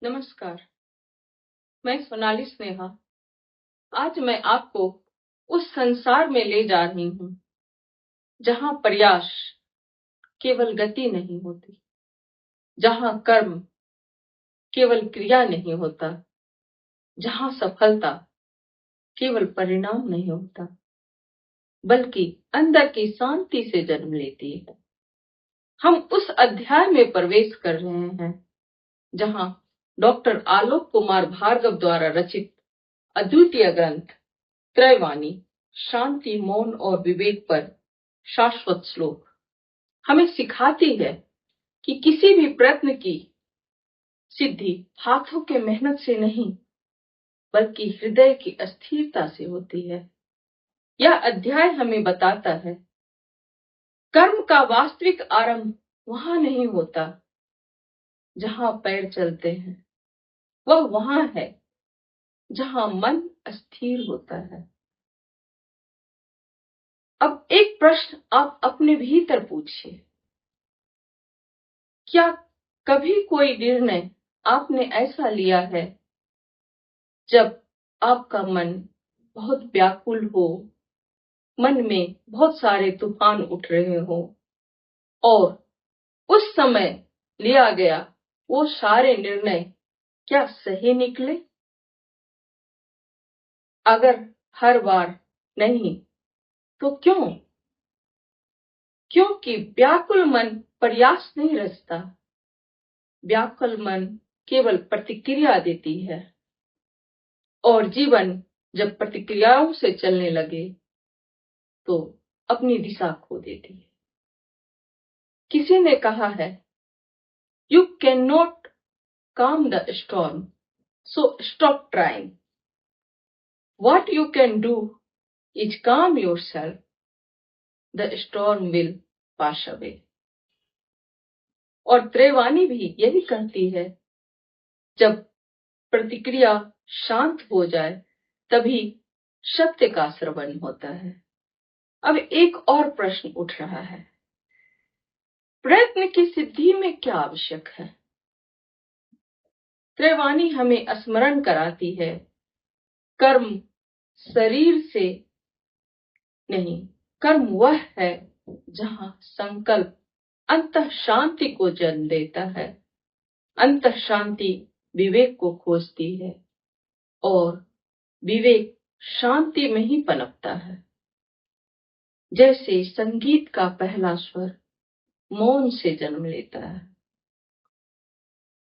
नमस्कार। मैं सोनाली स्नेहा। आज मैं आपको उस संसार में ले जा रही हूँ जहाँ प्रयास केवल गति नहीं होती, जहाँ कर्म केवल क्रिया नहीं होता, जहाँ सफलता केवल परिणाम नहीं होता बल्कि अंदर की शांति से जन्म लेती है। हम उस अध्याय में प्रवेश कर रहे हैं जहाँ डॉक्टर आलोक कुमार भार्गव द्वारा रचित अद्वितीय ग्रंथ त्रैवाणी शांति, मौन और विवेक पर शाश्वत श्लोक हमें सिखाती है कि किसी भी प्रयत्न की सिद्धि हाथों के मेहनत से नहीं बल्कि हृदय की अस्थिरता से होती है। यह अध्याय हमें बताता है कर्म का वास्तविक आरंभ वहां नहीं होता जहां पैर चलते हैं, वह वहां है जहां मन अस्थिर होता है। अब एक प्रश्न आप अपने भीतर पूछिए, क्या कभी कोई निर्णय आपने ऐसा लिया है जब आपका मन बहुत व्याकुल हो, मन में बहुत सारे तूफान उठ रहे हो और उस समय लिया गया वो सारे निर्णय क्या सही निकले? अगर हर बार नहीं तो क्यों? क्योंकि व्याकुल मन प्रयास नहीं रचता, व्याकुल मन केवल प्रतिक्रिया देती है और जीवन जब प्रतिक्रियाओं से चलने लगे तो अपनी दिशा खो देती है। किसी ने कहा है, you can not calm the storm, so stop trying. What you can do is calm yourself. The storm will pass away. और त्रैवाणी भी यही कहती है, जब प्रतिक्रिया शांत हो जाए तभी सत्य का श्रवण होता है। अब एक और प्रश्न उठ रहा है, प्रयत्न की सिद्धि में क्या आवश्यक है? त्रैवाणी हमें स्मरण कराती है, कर्म शरीर से नहीं, कर्म वह है जहां संकल्प अंतः शांति को जन्म देता है। अंतः शांति विवेक को खोजती है और विवेक शांति में ही पनपता है। जैसे संगीत का पहला स्वर मौन से जन्म लेता है,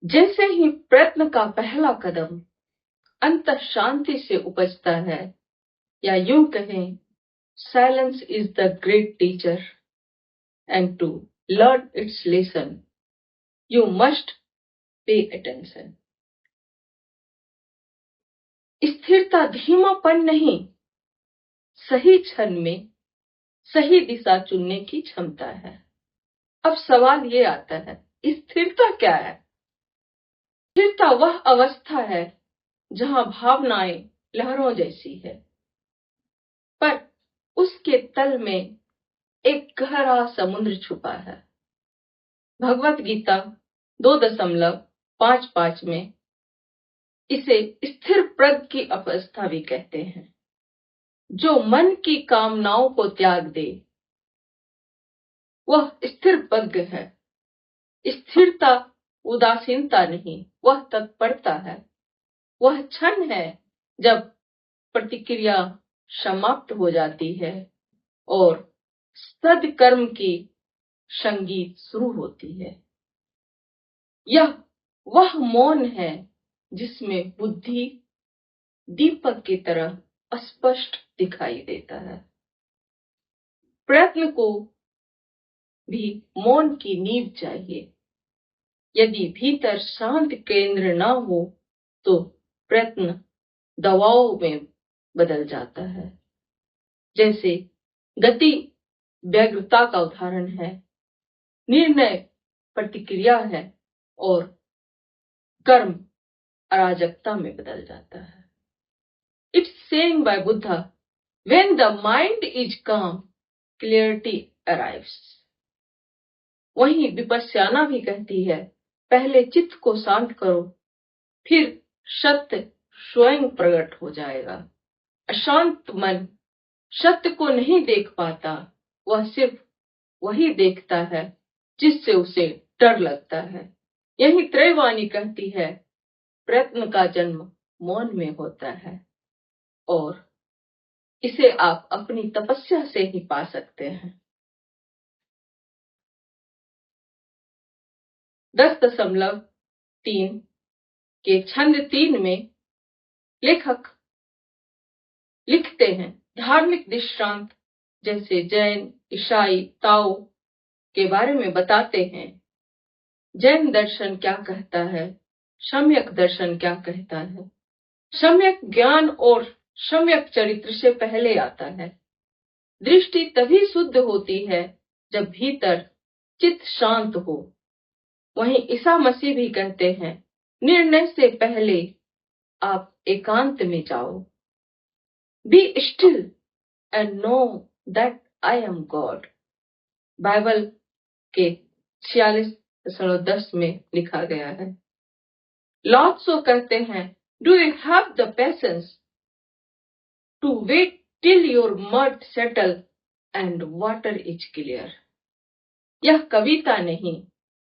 जैसे ही प्रयत्न का पहला कदम अंतः शांति से उपजता है, या यूं कहें, silence is the great teacher and to learn its lesson, you must pay attention. स्थिरता धीमापन नहीं, सही क्षण में सही दिशा चुनने की क्षमता है। अब सवाल ये आता है, स्थिरता क्या है? स्थिरता वह अवस्था है जहां भावनाएं लहरों जैसी है, पर उसके तल में एक गहरा समुद्र छुपा है। भगवत गीता 2.55 में इसे स्थिर प्रज्ञ की अवस्था भी कहते हैं। जो मन की कामनाओं को त्याग दे वह स्थिर प्रज्ञ है। स्थिरता उदासीनता नहीं, वह तत्परता है। वह क्षण है जब प्रतिक्रिया समाप्त हो जाती है और सद्कर्म की संगीत शुरू होती है। यह वह मौन है जिसमें बुद्धि दीपक की तरह स्पष्ट दिखाई देता है। प्रयत्न को भी मौन की नींव चाहिए। यदि भीतर शांत केंद्र न हो तो प्रयत्न दबाव में बदल जाता है। जैसे गति व्यग्रता का उदाहरण है, निर्णय प्रतिक्रिया है और कर्म अराजकता में बदल जाता है। It's saying by Buddha, when the mind is calm clarity arrives. वहीं विपश्यना भी कहती है, पहले चित्त को शांत करो फिर सत्य स्वयं प्रकट हो जाएगा। अशांत मन सत्य को नहीं देख पाता, वह सिर्फ वही देखता है जिससे उसे डर लगता है। यही त्रैवाणी कहती है, प्रयत्न का जन्म मौन में होता है और इसे आप अपनी तपस्या से ही पा सकते हैं। 10.3 के छंद 3 में लेखक लिखते हैं, धार्मिक दृष्टांत जैसे जैन, ईसाई, ताओ के बारे में बताते हैं। जैन दर्शन क्या कहता है, सम्यक दर्शन क्या कहता है। सम्यक ज्ञान और सम्यक चरित्र से पहले आता है। दृष्टि तभी शुद्ध होती है जब भीतर चित्त शांत हो। वहीं ईसा मसीह भी कहते हैं, निर्णय से पहले आप एकांत में जाओ। Be still and know that I am God. Bible के 46.10 में लिखा गया है। लॉर्ड सो कहते हैं, do you have the patience to wait till your mud settle and water is clear. यह कविता नहीं,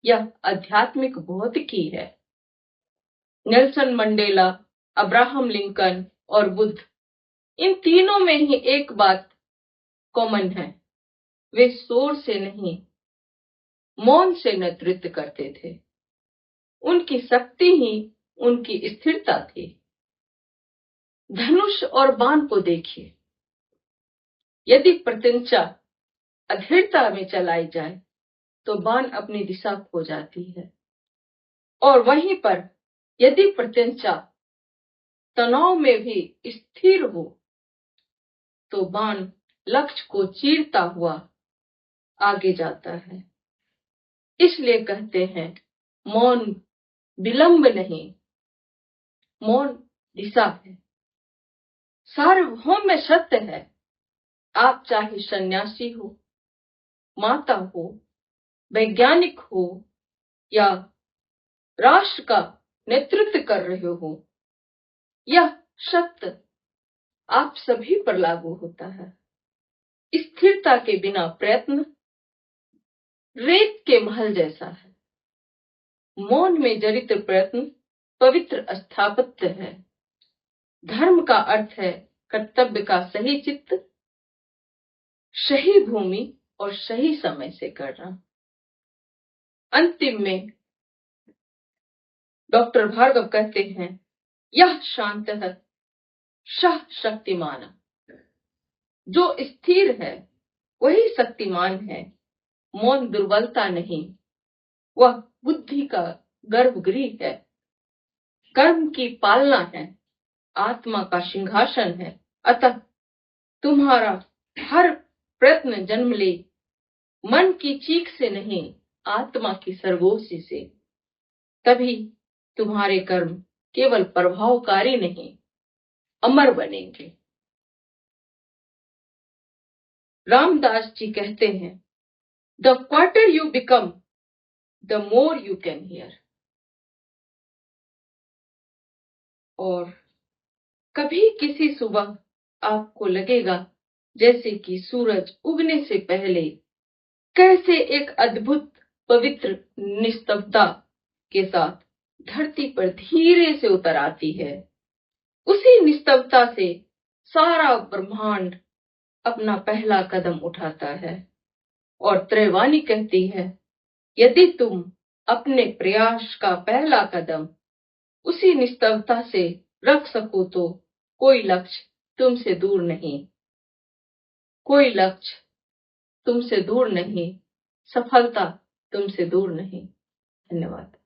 यह आध्यात्मिक भौतिकी है। नेल्सन मंडेला, अब्राहम लिंकन और बुद्ध, इन तीनों में ही एक बात कॉमन है, वे शोर से नहीं मौन से नेतृत्व करते थे। उनकी शक्ति ही उनकी स्थिरता थी। धनुष और बाण को देखिए, यदि प्रत्यंचा अधीरता में चलाई जाए तो बाण अपनी दिशा खो जाती है, और वहीं पर यदि प्रत्यंचा तनाव में भी स्थिर हो तो बाण लक्ष्य को चीरता हुआ आगे जाता है। इसलिए कहते हैं, मौन विलंब नहीं, मौन दिशा है। सार्वभौम में सत्य है। आप चाहे सन्यासी हो, माता हो, वैज्ञानिक हो या राष्ट्र का नेतृत्व कर रहे हो, यह सत्य आप सभी पर लागू होता है। स्थिरता के बिना प्रयत्न रेत के महल जैसा है। मौन में जड़ित प्रयत्न पवित्र स्थापत्य है। धर्म का अर्थ है कर्तव्य का सही चित्त, सही भूमि और सही समय से करना। अंतिम में डॉक्टर भार्गव कहते हैं, यह शांत है सह शक्तिमान। जो स्थिर है वही शक्तिमान है। मौन दुर्बलता नहीं, वह बुद्धि का गर्भगृह है। कर्म की पालना है, आत्मा का सिंहासन है। अतः तुम्हारा हर प्रयत्न जन्म ले मन की चीख से नहीं, आत्मा की सरगोशी से। तभी तुम्हारे कर्म केवल प्रभावकारी नहीं, अमर बनेंगे। रामदास जी कहते हैं, the quarter you become the more you can hear. और कभी किसी सुबह आपको लगेगा जैसे कि सूरज उगने से पहले कैसे एक अद्भुत पवित्र निस्तब्धता के साथ धरती पर धीरे से उतर आती है। उसी निस्तब्धता से सारा ब्रह्मांड अपना पहला कदम उठाता है। और त्रैवाणी कहती है, यदि तुम अपने प्रयास का पहला कदम उसी निस्तब्धता से रख सको तो कोई लक्ष्य तुमसे दूर नहीं, कोई लक्ष्य तुमसे दूर नहीं, सफलता तुमसे दूर नहीं। धन्यवाद।